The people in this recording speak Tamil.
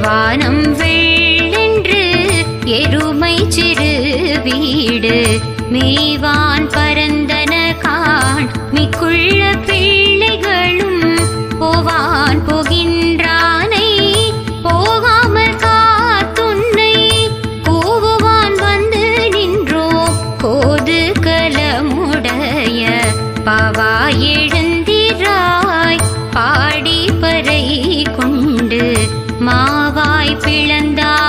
வானம் வெள்ளென்று எருமை சிறு வீடு மேவான் பரந்தன காண் மிக்குள்ள பிள்ளைகளும் போவான் போகின்றானை போகாமல் காத்துன்னை கூவுவான் வந்து நின்றோம் கோது கலமுடைய பாவா எழுந்திராய் பாடி பறை கொண்டு மாவாய் பிளந்தார்